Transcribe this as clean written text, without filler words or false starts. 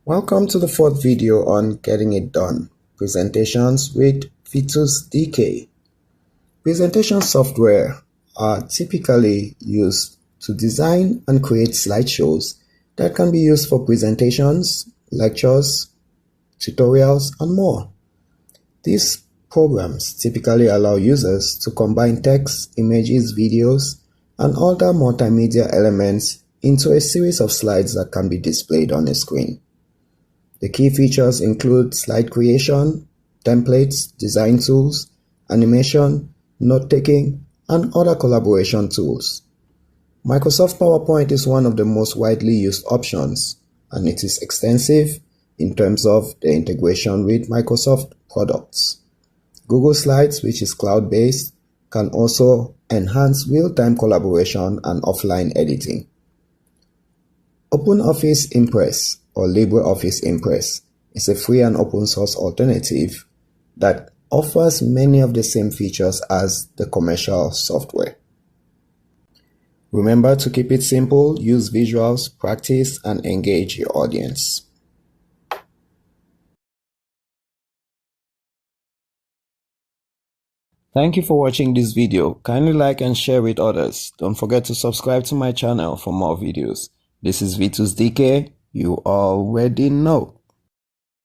Welcome to the fourth video on Getting It Done, Presentations with Vitus DK. Presentation software are typically used to design and create slideshows that can be used for presentations, lectures, tutorials, and more. These programs typically allow users to combine text, images, videos, and other multimedia elements into a series of slides that can be displayed on a screen. The key features include slide creation, templates, design tools, animation, note-taking, and other collaboration tools. Microsoft PowerPoint is one of the most widely used options, and it is extensive in terms of the integration with Microsoft products. Google Slides, which is cloud-based, can also enhance real-time collaboration and offline editing. OpenOffice Impress or LibreOffice Impress is a free and open source alternative that offers many of the same features as the commercial software. Remember to keep it simple, use visuals, practice, and engage your audience. Thank you for watching this video. Kindly like and share with others. Don't forget to subscribe to my channel for more videos. This is Vitus DK. You already know.